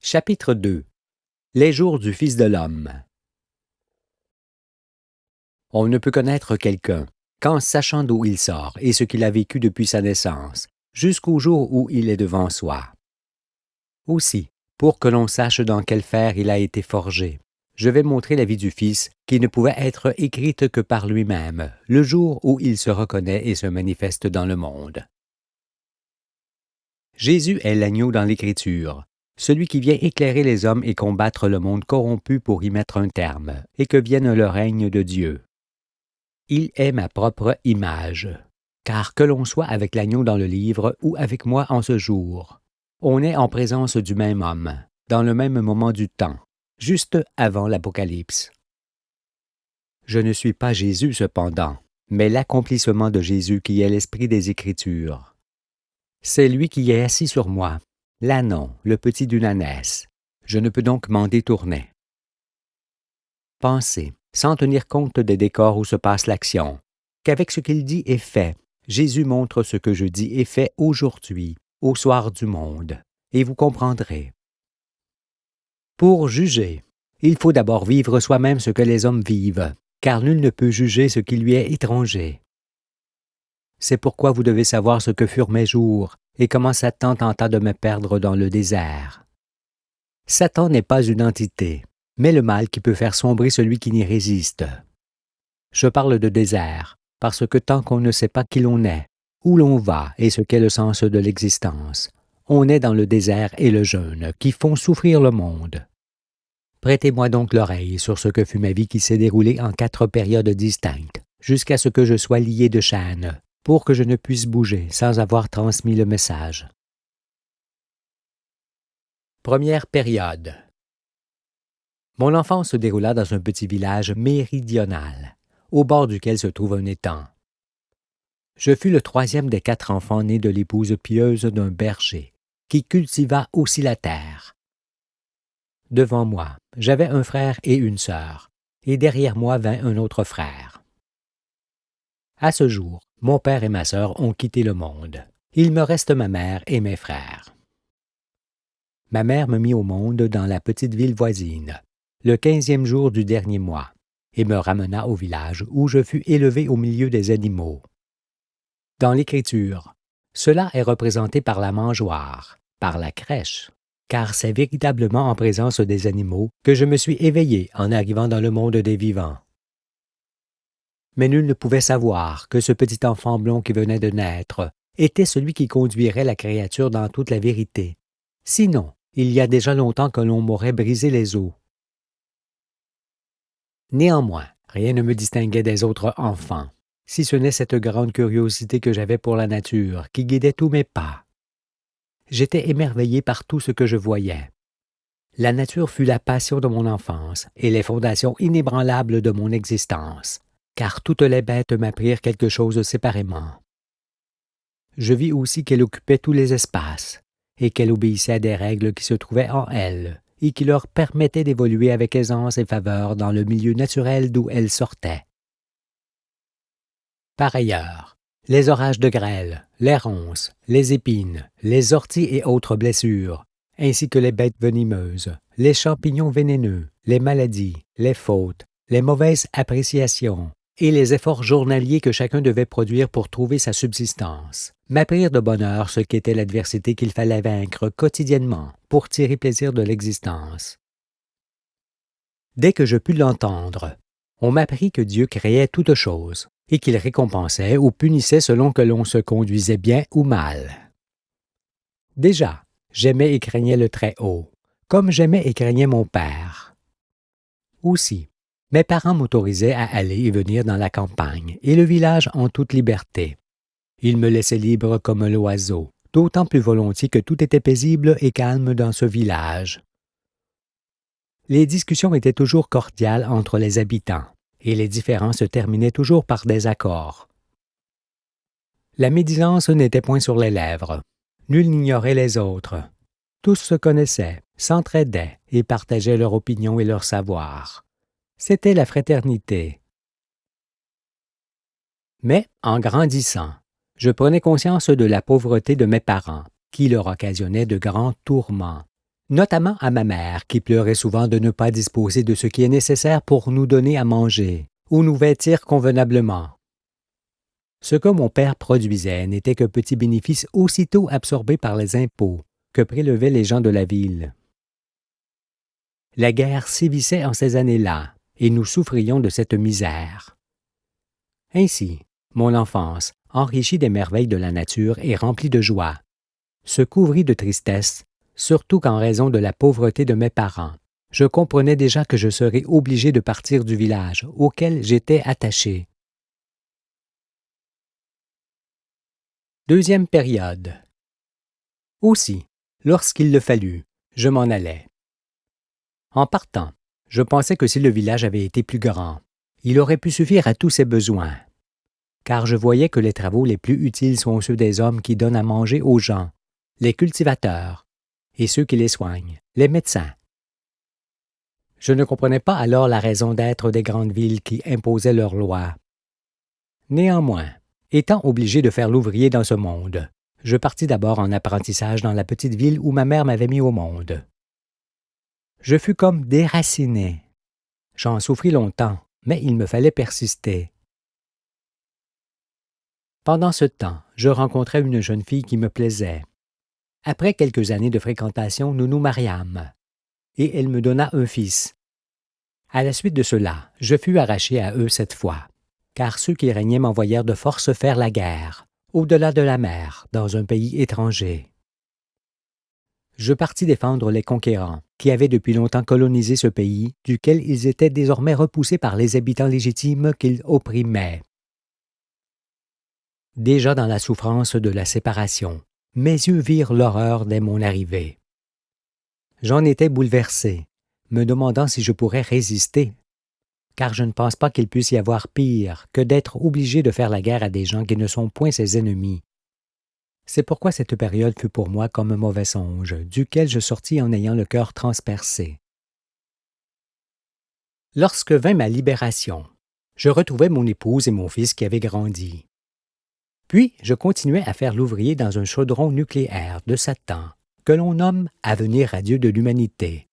Chapitre 2. Les jours du Fils de l'homme. On ne peut connaître quelqu'un qu'en sachant d'où il sort et ce qu'il a vécu depuis sa naissance, jusqu'au jour où il est devant soi. Aussi, pour que l'on sache dans quel fer il a été forgé, je vais montrer la vie du Fils qui ne pouvait être écrite que par lui-même, le jour où il se reconnaît et se manifeste dans le monde. Jésus est l'agneau dans l'Écriture, celui qui vient éclairer les hommes et combattre le monde corrompu pour y mettre un terme, et que vienne le règne de Dieu. Il est ma propre image, car que l'on soit avec l'agneau dans le livre ou avec moi en ce jour, on est en présence du même homme, dans le même moment du temps, juste avant l'Apocalypse. Je ne suis pas Jésus cependant, mais l'accomplissement de Jésus qui est l'esprit des Écritures. C'est lui qui est assis sur moi, l'ânon, le petit d'une ânesse. Je ne peux donc m'en détourner. Pensez, sans tenir compte des décors où se passe l'action, qu'avec ce qu'il dit et fait, Jésus montre ce que je dis et fais aujourd'hui, au soir du monde, et vous comprendrez. Pour juger, il faut d'abord vivre soi-même ce que les hommes vivent, car nul ne peut juger ce qui lui est étranger. C'est pourquoi vous devez savoir ce que furent mes jours, et comment Satan tenta de me perdre dans le désert. Satan n'est pas une entité, mais le mal qui peut faire sombrer celui qui n'y résiste. Je parle de désert, parce que tant qu'on ne sait pas qui l'on est, où l'on va et ce qu'est le sens de l'existence, on est dans le désert et le jeûne, qui font souffrir le monde. Prêtez-moi donc l'oreille sur ce que fut ma vie qui s'est déroulée en 4 périodes distinctes, jusqu'à ce que je sois lié de chaînes, pour que je ne puisse bouger sans avoir transmis le message. Première période. Mon enfance se déroula dans un petit village méridional, au bord duquel se trouve un étang. Je fus le 3e des 4 enfants nés de l'épouse pieuse d'un berger, qui cultiva aussi la terre. Devant moi, j'avais un frère et une sœur, et derrière moi vint un autre frère. À ce jour, mon père et ma sœur ont quitté le monde. Il me reste ma mère et mes frères. Ma mère me mit au monde dans la petite ville voisine, le 15e jour du dernier mois, et me ramena au village où je fus élevé au milieu des animaux. Dans l'Écriture, cela est représenté par la mangeoire, par la crèche, car c'est véritablement en présence des animaux que je me suis éveillé en arrivant dans le monde des vivants. Mais nul ne pouvait savoir que ce petit enfant blond qui venait de naître était celui qui conduirait la créature dans toute la vérité. Sinon, il y a déjà longtemps que l'on m'aurait brisé les os. Néanmoins, rien ne me distinguait des autres enfants, si ce n'est cette grande curiosité que j'avais pour la nature, qui guidait tous mes pas. J'étais émerveillé par tout ce que je voyais. La nature fut la passion de mon enfance et les fondations inébranlables de mon existence, car toutes les bêtes m'apprirent quelque chose séparément. Je vis aussi qu'elle occupait tous les espaces, et qu'elle obéissait à des règles qui se trouvaient en elle, et qui leur permettaient d'évoluer avec aisance et faveur dans le milieu naturel d'où elles sortaient. Par ailleurs, les orages de grêle, les ronces, les épines, les orties et autres blessures, ainsi que les bêtes venimeuses, les champignons vénéneux, les maladies, les fautes, les mauvaises appréciations, et les efforts journaliers que chacun devait produire pour trouver sa subsistance, m'apprirent de bonne heure ce qu'était l'adversité qu'il fallait vaincre quotidiennement pour tirer plaisir de l'existence. Dès que je pus l'entendre, on m'apprit que Dieu créait toutes choses, et qu'il récompensait ou punissait selon que l'on se conduisait bien ou mal. Déjà, j'aimais et craignais le Très-Haut, comme j'aimais et craignais mon Père. Aussi, mes parents m'autorisaient à aller et venir dans la campagne et le village en toute liberté. Ils me laissaient libre comme l'oiseau, d'autant plus volontiers que tout était paisible et calme dans ce village. Les discussions étaient toujours cordiales entre les habitants, et les différends se terminaient toujours par des accords. La médisance n'était point sur les lèvres. Nul n'ignorait les autres. Tous se connaissaient, s'entraidaient et partageaient leur opinion et leur savoir. C'était la fraternité. Mais, en grandissant, je prenais conscience de la pauvreté de mes parents, qui leur occasionnait de grands tourments, notamment à ma mère qui pleurait souvent de ne pas disposer de ce qui est nécessaire pour nous donner à manger ou nous vêtir convenablement. Ce que mon père produisait n'était qu'un petit bénéfice aussitôt absorbé par les impôts que prélevaient les gens de la ville. La guerre sévissait en ces années-là, et nous souffrions de cette misère. Ainsi, mon enfance, enrichie des merveilles de la nature et remplie de joie, se couvrit de tristesse, surtout qu'en raison de la pauvreté de mes parents, je comprenais déjà que je serais obligé de partir du village auquel j'étais attaché. Deuxième période. Aussi, lorsqu'il le fallut, je m'en allais. En partant, je pensais que si le village avait été plus grand, il aurait pu suffire à tous ses besoins, car je voyais que les travaux les plus utiles sont ceux des hommes qui donnent à manger aux gens, les cultivateurs, et ceux qui les soignent, les médecins. Je ne comprenais pas alors la raison d'être des grandes villes qui imposaient leurs lois. Néanmoins, étant obligé de faire l'ouvrier dans ce monde, je partis d'abord en apprentissage dans la petite ville où ma mère m'avait mis au monde. Je fus comme déraciné. J'en souffris longtemps, mais il me fallait persister. Pendant ce temps, je rencontrai une jeune fille qui me plaisait. Après quelques années de fréquentation, nous nous mariâmes, et elle me donna un fils. À la suite de cela, je fus arraché à eux cette fois, car ceux qui régnaient m'envoyèrent de force faire la guerre, au-delà de la mer, dans un pays étranger. Je partis défendre les conquérants, qui avaient depuis longtemps colonisé ce pays, duquel ils étaient désormais repoussés par les habitants légitimes qu'ils opprimaient. Déjà dans la souffrance de la séparation, mes yeux virent l'horreur dès mon arrivée. J'en étais bouleversé, me demandant si je pourrais résister, car je ne pense pas qu'il puisse y avoir pire que d'être obligé de faire la guerre à des gens qui ne sont point ses ennemis. C'est pourquoi cette période fut pour moi comme un mauvais songe, duquel je sortis en ayant le cœur transpercé. Lorsque vint ma libération, je retrouvai mon épouse et mon fils qui avaient grandi. Puis je continuai à faire l'ouvrier dans un chaudron nucléaire de Satan, que l'on nomme « Avenir radieux de l'humanité ».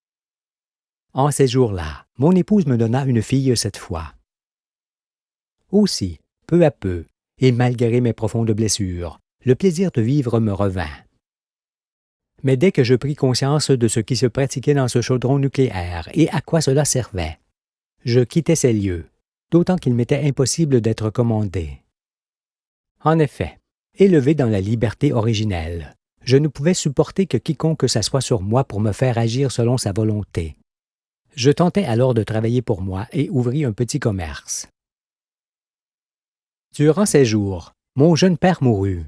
En ces jours-là, mon épouse me donna une fille cette fois. Aussi, peu à peu, et malgré mes profondes blessures, le plaisir de vivre me revint. Mais dès que je pris conscience de ce qui se pratiquait dans ce chaudron nucléaire et à quoi cela servait, je quittai ces lieux, d'autant qu'il m'était impossible d'être commandé. En effet, élevé dans la liberté originelle, je ne pouvais supporter que quiconque s'assoie sur moi pour me faire agir selon sa volonté. Je tentai alors de travailler pour moi et ouvris un petit commerce. Durant ces jours, mon jeune père mourut.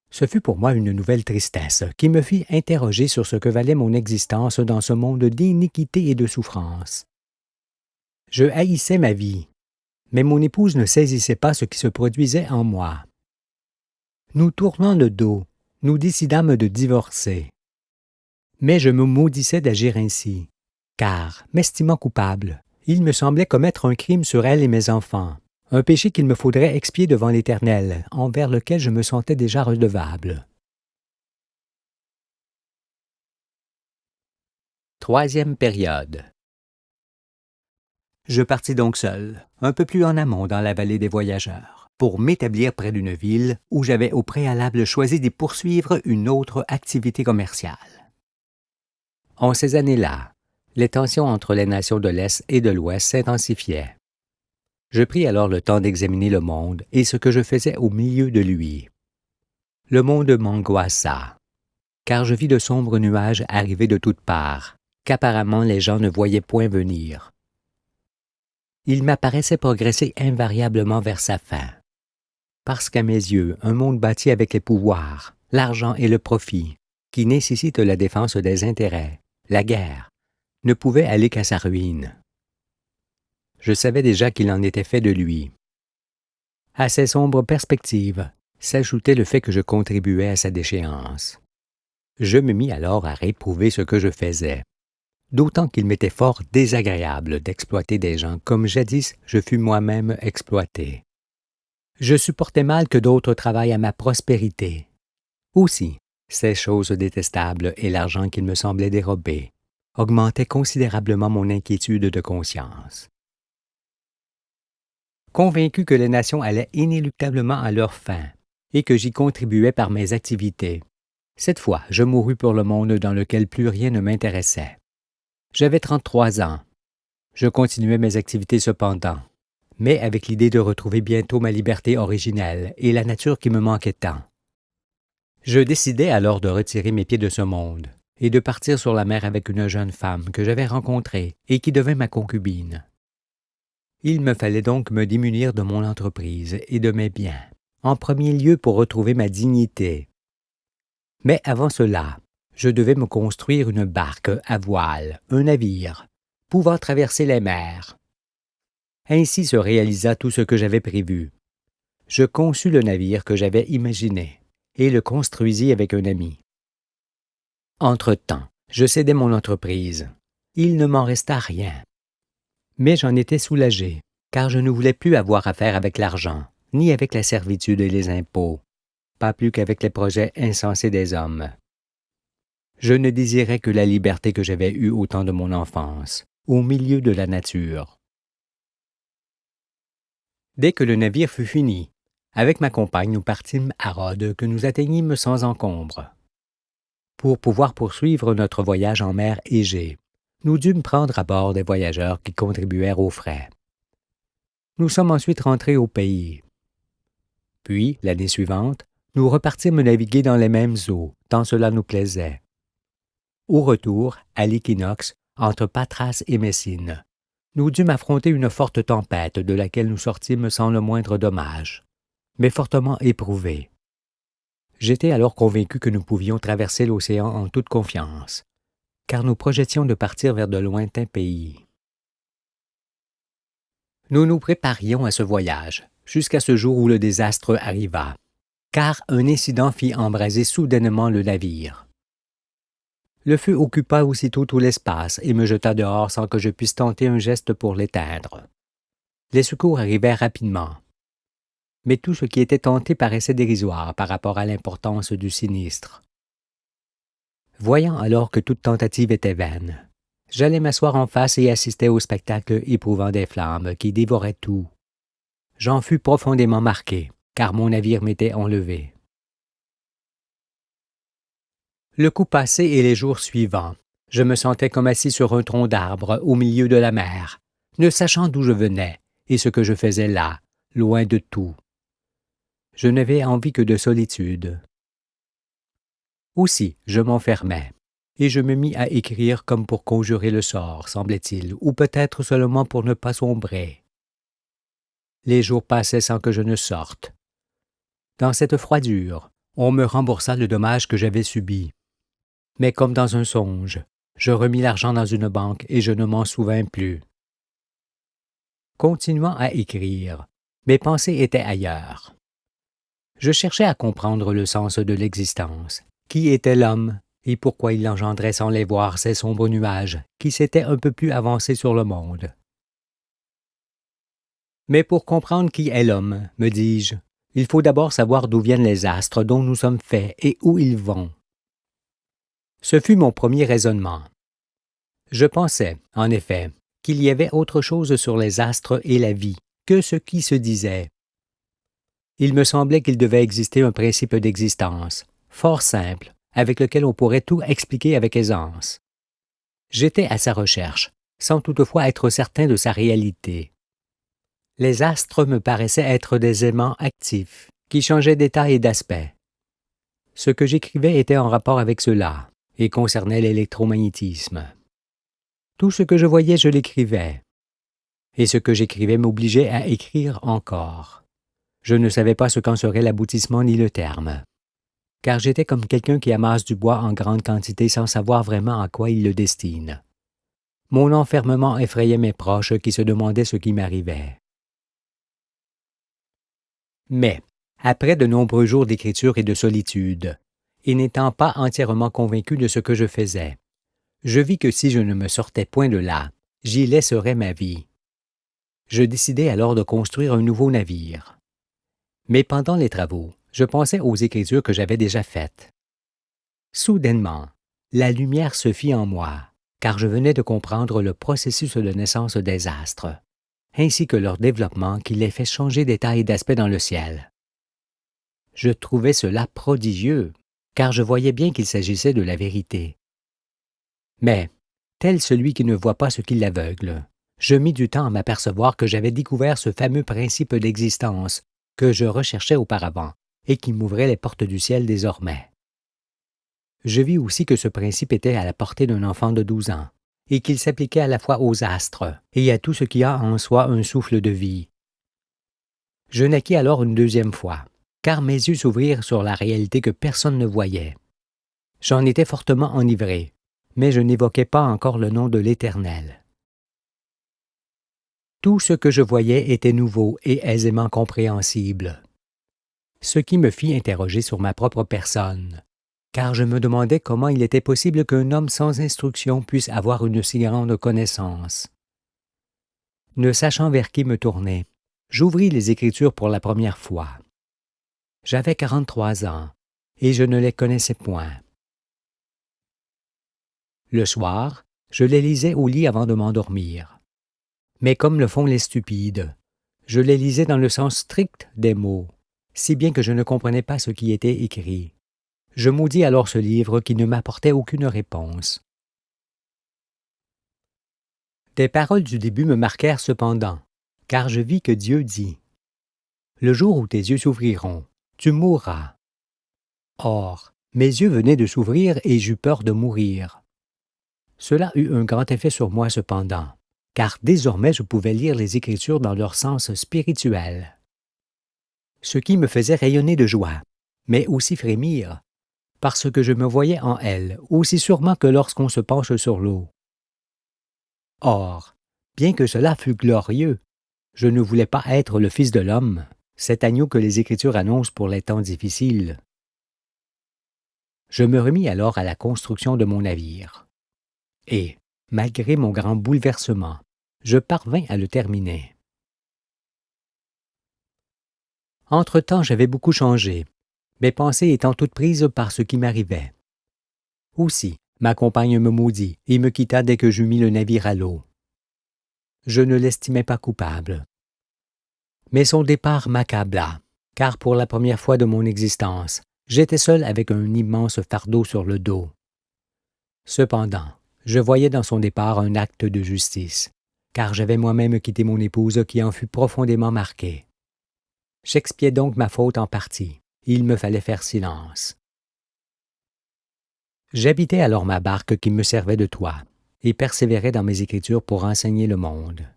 Ce fut pour moi une nouvelle tristesse qui me fit interroger sur ce que valait mon existence dans ce monde d'iniquité et de souffrance. Je haïssais ma vie, mais mon épouse ne saisissait pas ce qui se produisait en moi. Nous tournant le dos, nous décidâmes de divorcer. Mais je me maudissais d'agir ainsi, car, m'estimant coupable, il me semblait commettre un crime sur elle et mes enfants, un péché qu'il me faudrait expier devant l'Éternel, envers lequel je me sentais déjà redevable. Troisième période. Je partis donc seul, un peu plus en amont dans la vallée des voyageurs, pour m'établir près d'une ville où j'avais au préalable choisi d'y poursuivre une autre activité commerciale. En ces années-là, les tensions entre les nations de l'Est et de l'Ouest s'intensifiaient. Je pris alors le temps d'examiner le monde et ce que je faisais au milieu de lui. Le monde m'angoissa, car je vis de sombres nuages arriver de toutes parts, qu'apparemment les gens ne voyaient point venir. Il m'apparaissait progresser invariablement vers sa fin, parce qu'à mes yeux, un monde bâti avec les pouvoirs, l'argent et le profit, qui nécessite la défense des intérêts, la guerre, ne pouvait aller qu'à sa ruine. Je savais déjà qu'il en était fait de lui. À ces sombres perspectives s'ajoutait le fait que je contribuais à sa déchéance. Je me mis alors à réprouver ce que je faisais, d'autant qu'il m'était fort désagréable d'exploiter des gens comme jadis je fus moi-même exploité. Je supportais mal que d'autres travaillent à ma prospérité. Aussi, Ces choses détestables et l'argent qu'il me semblait dérober augmentaient considérablement mon inquiétude de conscience. Convaincu que les nations allaient inéluctablement à leur fin et que j'y contribuais par mes activités, cette fois je mourus pour le monde dans lequel plus rien ne m'intéressait. J'avais 33 ans. Je continuais mes activités cependant, mais avec l'idée de retrouver bientôt ma liberté originelle et la nature qui me manquait tant. Je décidai alors de retirer mes pieds de ce monde et de partir sur la mer avec une jeune femme que j'avais rencontrée et qui devint ma concubine. Il me fallait donc me démunir de mon entreprise et de mes biens, en premier lieu pour retrouver ma dignité. Mais avant cela, je devais me construire une barque à voile, un navire, pouvant traverser les mers. Ainsi se réalisa tout ce que j'avais prévu. Je conçus le navire que j'avais imaginé et le construisis avec un ami. Entre-temps, je cédai mon entreprise. Il ne m'en resta rien. Mais j'en étais soulagé, car je ne voulais plus avoir affaire avec l'argent, ni avec la servitude et les impôts, pas plus qu'avec les projets insensés des hommes. Je ne désirais que la liberté que j'avais eue au temps de mon enfance, au milieu de la nature. Dès que le navire fut fini, avec ma compagne nous partîmes à Rhodes que nous atteignîmes sans encombre. Pour pouvoir poursuivre notre voyage en mer Égée, nous dûmes prendre à bord des voyageurs qui contribuèrent aux frais. Nous sommes ensuite rentrés au pays. Puis, l'année suivante, nous repartîmes naviguer dans les mêmes eaux, tant cela nous plaisait. Au retour, à l'équinoxe, entre Patras et Messine, nous dûmes affronter une forte tempête de laquelle nous sortîmes sans le moindre dommage, mais fortement éprouvés. J'étais alors convaincu que nous pouvions traverser l'océan en toute confiance, car nous projetions de partir vers de lointains pays. Nous nous préparions à ce voyage, jusqu'à ce jour où le désastre arriva, car un incident fit embraser soudainement le navire. Le feu occupa aussitôt tout l'espace et me jeta dehors sans que je puisse tenter un geste pour l'éteindre. Les secours arrivèrent rapidement, mais tout ce qui était tenté paraissait dérisoire par rapport à l'importance du sinistre. Voyant alors que toute tentative était vaine, j'allai m'asseoir en face et assistais au spectacle éprouvant des flammes qui dévoraient tout. J'en fus profondément marqué, car mon navire m'était enlevé. Le coup passé et les jours suivants, je me sentais comme assis sur un tronc d'arbre au milieu de la mer, ne sachant d'où je venais et ce que je faisais là, loin de tout. Je n'avais envie que de solitude. Aussi, je m'enfermais, et je me mis à écrire comme pour conjurer le sort, semblait-il, ou peut-être seulement pour ne pas sombrer. Les jours passaient sans que je ne sorte. Dans cette froidure, on me remboursa le dommage que j'avais subi. Mais comme dans un songe, je remis l'argent dans une banque et je ne m'en souvins plus. Continuant à écrire, mes pensées étaient ailleurs. Je cherchais à comprendre le sens de l'existence. Qui était l'homme et pourquoi il engendrait sans les voir ces sombres nuages qui s'étaient un peu plus avancés sur le monde? Mais pour comprendre qui est l'homme, me dis-je, il faut d'abord savoir d'où viennent les astres dont nous sommes faits et où ils vont. Ce fut mon premier raisonnement. Je pensais, en effet, qu'il y avait autre chose sur les astres et la vie que ce qui se disait. Il me semblait qu'il devait exister un principe d'existence, fort simple, avec lequel on pourrait tout expliquer avec aisance. J'étais à sa recherche, sans toutefois être certain de sa réalité. Les astres me paraissaient être des aimants actifs, qui changeaient d'état et d'aspect. Ce que j'écrivais était en rapport avec cela, et concernait l'électromagnétisme. Tout ce que je voyais, je l'écrivais. Et ce que j'écrivais m'obligeait à écrire encore. Je ne savais pas ce qu'en serait l'aboutissement ni le terme, car j'étais comme quelqu'un qui amasse du bois en grande quantité sans savoir vraiment à quoi il le destine. Mon enfermement effrayait mes proches qui se demandaient ce qui m'arrivait. Mais, après de nombreux jours d'écriture et de solitude, et n'étant pas entièrement convaincu de ce que je faisais, je vis que si je ne me sortais point de là, j'y laisserais ma vie. Je décidai alors de construire un nouveau navire. Mais pendant les travaux, je pensais aux écritures que j'avais déjà faites. Soudainement, la lumière se fit en moi, car je venais de comprendre le processus de naissance des astres, ainsi que leur développement qui les fait changer d'état et d'aspect dans le ciel. Je trouvais cela prodigieux, car je voyais bien qu'il s'agissait de la vérité. Mais, tel celui qui ne voit pas ce qui l'aveugle, je mis du temps à m'apercevoir que j'avais découvert ce fameux principe d'existence que je recherchais auparavant et qui m'ouvrait les portes du ciel désormais. Je vis aussi que ce principe était à la portée d'un enfant de 12 ans et qu'il s'appliquait à la fois aux astres et à tout ce qui a en soi un souffle de vie. Je naquis alors une deuxième fois, car mes yeux s'ouvrirent sur la réalité que personne ne voyait. J'en étais fortement enivré, mais je n'évoquais pas encore le nom de l'Éternel. Tout ce que je voyais était nouveau et aisément compréhensible, ce qui me fit interroger sur ma propre personne, car je me demandais comment il était possible qu'un homme sans instruction puisse avoir une si grande connaissance. Ne sachant vers qui me tourner, j'ouvris les Écritures pour la première fois. J'avais 43 ans, et je ne les connaissais point. Le soir, je les lisais au lit avant de m'endormir. Mais comme le font les stupides, je les lisais dans le sens strict des mots, si bien que je ne comprenais pas ce qui était écrit. Je maudis alors ce livre qui ne m'apportait aucune réponse. Des paroles du début me marquèrent cependant, car je vis que Dieu dit « Le jour où tes yeux s'ouvriront, tu mourras. » Or, mes yeux venaient de s'ouvrir et j'eus peur de mourir. Cela eut un grand effet sur moi cependant, car désormais je pouvais lire les Écritures dans leur sens spirituel. Ce qui me faisait rayonner de joie, mais aussi frémir, parce que je me voyais en elles aussi sûrement que lorsqu'on se penche sur l'eau. Or, bien que cela fût glorieux, je ne voulais pas être le Fils de l'homme, cet agneau que les Écritures annoncent pour les temps difficiles. Je me remis alors à la construction de mon navire. Et, malgré mon grand bouleversement, je parvins à le terminer. Entre-temps, j'avais beaucoup changé, mes pensées étant toutes prises par ce qui m'arrivait. Aussi, ma compagne me maudit et me quitta dès que j'eus mis le navire à l'eau. Je ne l'estimais pas coupable. Mais son départ m'accabla, car pour la première fois de mon existence, j'étais seul avec un immense fardeau sur le dos. Cependant, je voyais dans son départ un acte de justice, car j'avais moi-même quitté mon épouse qui en fut profondément marquée. J'expiais donc ma faute en partie. Il me fallait faire silence. J'habitais alors ma barque qui me servait de toit et persévérais dans mes écritures pour enseigner le monde.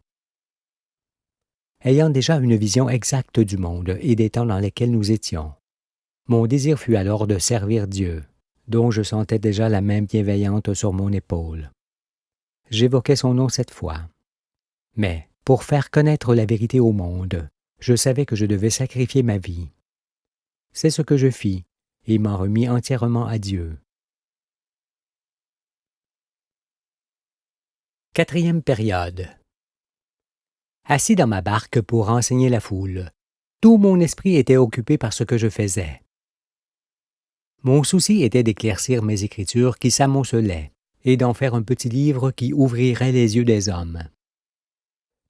Ayant déjà une vision exacte du monde et des temps dans lesquels nous étions, mon désir fut alors de servir Dieu, dont je sentais déjà la main bienveillante sur mon épaule. J'évoquais son nom cette fois. Mais, pour faire connaître la vérité au monde, je savais que je devais sacrifier ma vie. C'est ce que je fis, et m'en remis entièrement à Dieu. Quatrième période. Assis dans ma barque pour enseigner la foule, tout mon esprit était occupé par ce que je faisais. Mon souci était d'éclaircir mes écritures qui s'amoncelaient et d'en faire un petit livre qui ouvrirait les yeux des hommes.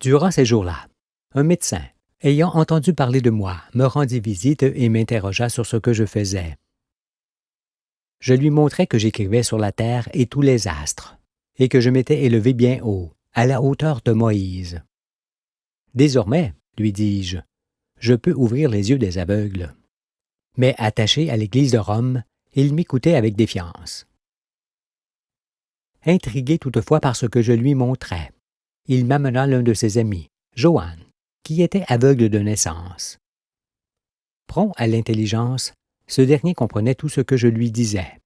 Durant ces jours-là, un médecin, ayant entendu parler de moi, me rendit visite et m'interrogea sur ce que je faisais. Je lui montrai que j'écrivais sur la terre et tous les astres, et que je m'étais élevé bien haut, à la hauteur de Moïse. Désormais, lui dis-je, je peux ouvrir les yeux des aveugles. Mais attaché à l'Église de Rome, il m'écoutait avec défiance. Intrigué toutefois par ce que je lui montrais, il m'amena l'un de ses amis, Joannes, qui était aveugle de naissance. Prompt à l'intelligence, ce dernier comprenait tout ce que je lui disais.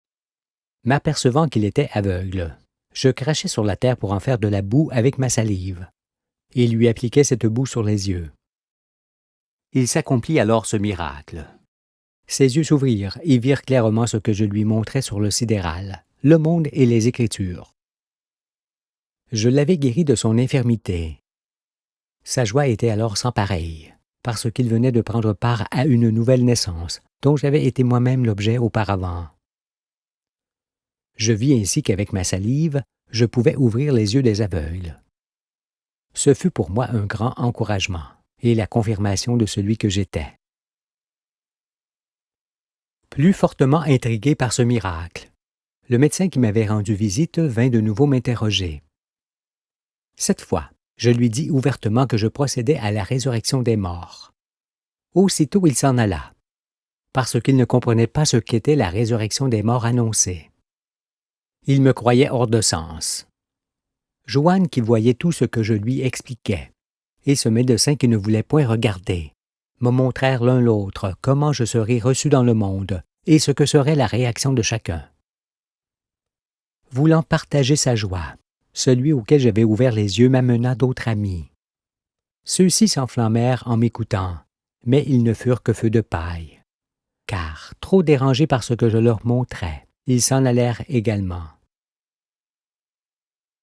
M'apercevant qu'il était aveugle, je crachai sur la terre pour en faire de la boue avec ma salive, et lui appliquai cette boue sur les yeux. Il s'accomplit alors ce miracle. Ses yeux s'ouvrirent et virent clairement ce que je lui montrais sur le sidéral, le monde et les Écritures. Je l'avais guéri de son infirmité. Sa joie était alors sans pareille, parce qu'il venait de prendre part à une nouvelle naissance, dont j'avais été moi-même l'objet auparavant. Je vis ainsi qu'avec ma salive, je pouvais ouvrir les yeux des aveugles. Ce fut pour moi un grand encouragement et la confirmation de celui que j'étais. Plus fortement intrigué par ce miracle, le médecin qui m'avait rendu visite vint de nouveau m'interroger. Cette fois, je lui dis ouvertement que je procédais à la résurrection des morts. Aussitôt il s'en alla, parce qu'il ne comprenait pas ce qu'était la résurrection des morts annoncée. Il me croyait hors de sens. Joanne, qui voyait tout ce que je lui expliquais, et ce médecin qui ne voulait point regarder, me montrèrent l'un l'autre comment je serais reçu dans le monde et ce que serait la réaction de chacun. Voulant partager sa joie, celui auquel j'avais ouvert les yeux m'amena d'autres amis. Ceux-ci s'enflammèrent en m'écoutant, mais ils ne furent que feu de paille. Car, trop dérangés par ce que je leur montrais, ils s'en allèrent également.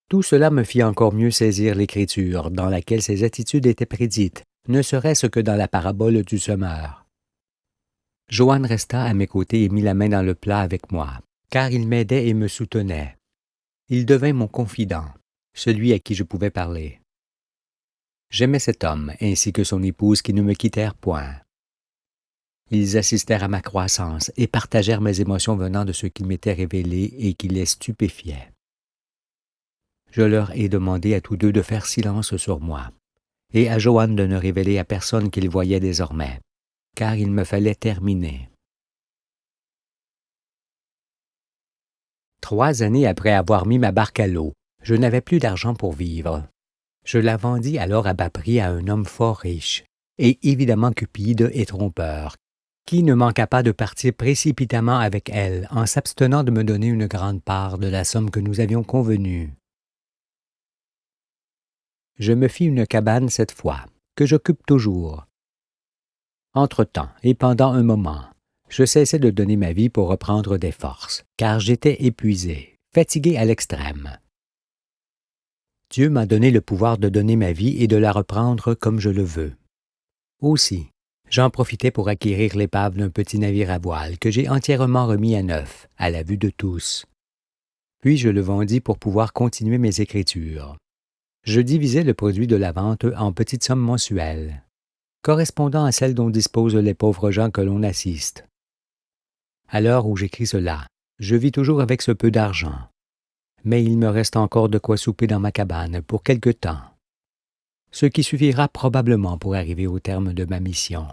Tout cela me fit encore mieux saisir l'Écriture, dans laquelle ces attitudes étaient prédites, ne serait-ce que dans la parabole du semeur. Joanne resta à mes côtés et mit la main dans le plat avec moi, car il m'aidait et me soutenait. Il devint mon confident, celui à qui je pouvais parler. J'aimais cet homme, ainsi que son épouse qui ne me quittèrent point. Ils assistèrent à ma croissance et partagèrent mes émotions venant de ce qui m'était révélé et qui les stupéfiait. Je leur ai demandé à tous deux de faire silence sur moi, et à Joanne de ne révéler à personne qu'ils voyaient désormais, car il me fallait terminer. 3 années après avoir mis ma barque à l'eau, je n'avais plus d'argent pour vivre. Je la vendis alors à bas prix à un homme fort riche, et évidemment cupide et trompeur, qui ne manqua pas de partir précipitamment avec elle en s'abstenant de me donner une grande part de la somme que nous avions convenue. Je me fis une cabane cette fois, que j'occupe toujours. Entre-temps, et pendant un moment, je cessai de donner ma vie pour reprendre des forces, car j'étais épuisé, fatigué à l'extrême. Dieu m'a donné le pouvoir de donner ma vie et de la reprendre comme je le veux. Aussi, j'en profitai pour acquérir l'épave d'un petit navire à voile que j'ai entièrement remis à neuf, à la vue de tous. Puis je le vendis pour pouvoir continuer mes écritures. Je divisai le produit de la vente en petites sommes mensuelles, correspondant à celles dont disposent les pauvres gens que l'on assiste. À l'heure où j'écris cela, je vis toujours avec ce peu d'argent, mais il me reste encore de quoi souper dans ma cabane pour quelque temps, ce qui suffira probablement pour arriver au terme de ma mission.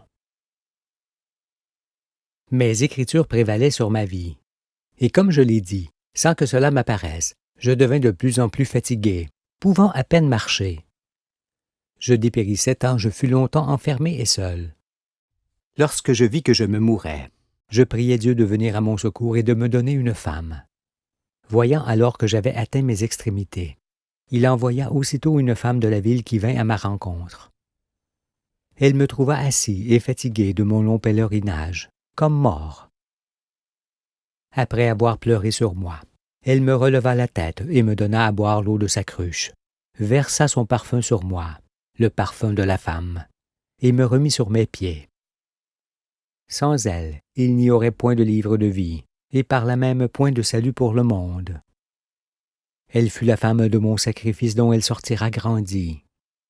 Mes écritures prévalaient sur ma vie, et comme je l'ai dit, sans que cela m'apparaisse, je devins de plus en plus fatigué, pouvant à peine marcher. Je dépérissais tant je fus longtemps enfermé et seul. Lorsque je vis que je me mourais, je priai Dieu de venir à mon secours et de me donner une femme. Voyant alors que j'avais atteint mes extrémités, il envoya aussitôt une femme de la ville qui vint à ma rencontre. Elle me trouva assis et fatigué de mon long pèlerinage, comme mort. Après avoir pleuré sur moi, elle me releva la tête et me donna à boire l'eau de sa cruche, versa son parfum sur moi, le parfum de la femme, et me remit sur mes pieds. Sans elle, il n'y aurait point de livre de vie, et par là même point de salut pour le monde. Elle fut la femme de mon sacrifice dont elle sortira grandie,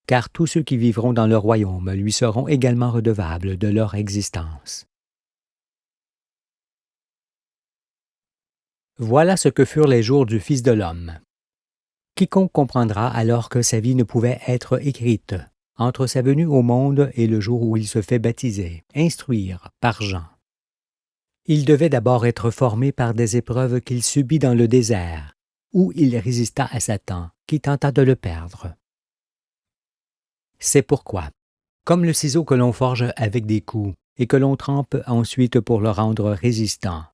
car tous ceux qui vivront dans le royaume lui seront également redevables de leur existence. Voilà ce que furent les jours du Fils de l'homme. Quiconque comprendra alors que sa vie ne pouvait être écrite entre sa venue au monde et le jour où il se fait baptiser, instruire par Jean. Il devait d'abord être formé par des épreuves qu'il subit dans le désert, où il résista à Satan, qui tenta de le perdre. C'est pourquoi, comme le ciseau que l'on forge avec des coups et que l'on trempe ensuite pour le rendre résistant,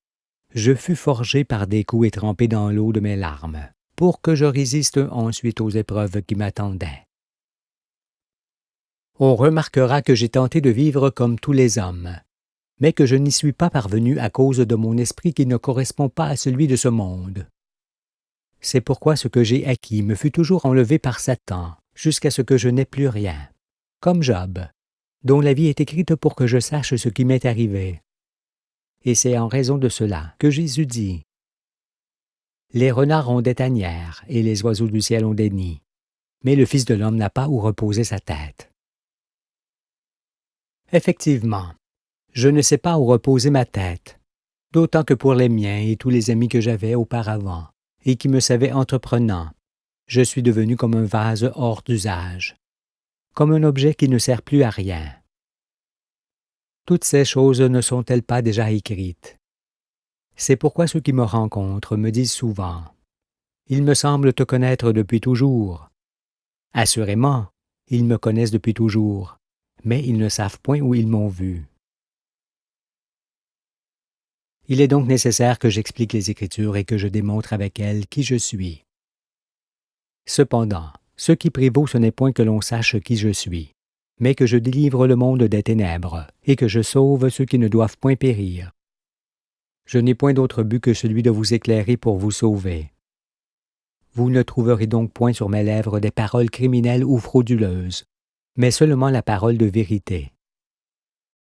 je fus forgé par des coups et trempé dans l'eau de mes larmes, pour que je résiste ensuite aux épreuves qui m'attendaient. On remarquera que j'ai tenté de vivre comme tous les hommes, mais que je n'y suis pas parvenu à cause de mon esprit qui ne correspond pas à celui de ce monde. C'est pourquoi ce que j'ai acquis me fut toujours enlevé par Satan, jusqu'à ce que je n'ai plus rien, comme Job, dont la vie est écrite pour que je sache ce qui m'est arrivé. Et c'est en raison de cela que Jésus dit Les renards ont des tanières et les oiseaux du ciel ont des nids, mais le Fils de l'homme n'a pas où reposer sa tête. Effectivement, je ne sais pas où reposer ma tête, d'autant que pour les miens et tous les amis que j'avais auparavant, et qui me savaient entreprenant, je suis devenu comme un vase hors d'usage, comme un objet qui ne sert plus à rien. Toutes ces choses ne sont-elles pas déjà écrites? C'est pourquoi ceux qui me rencontrent me disent souvent « Il me semble te connaître depuis toujours. » Assurément, ils me connaissent depuis toujours, mais ils ne savent point où ils m'ont vu. Il est donc nécessaire que j'explique les Écritures et que je démontre avec elles qui je suis. Cependant, ce qui prévaut, ce n'est point que l'on sache qui je suis, mais que je délivre le monde des ténèbres et que je sauve ceux qui ne doivent point périr. Je n'ai point d'autre but que celui de vous éclairer pour vous sauver. Vous ne trouverez donc point sur mes lèvres des paroles criminelles ou frauduleuses, mais seulement la parole de vérité,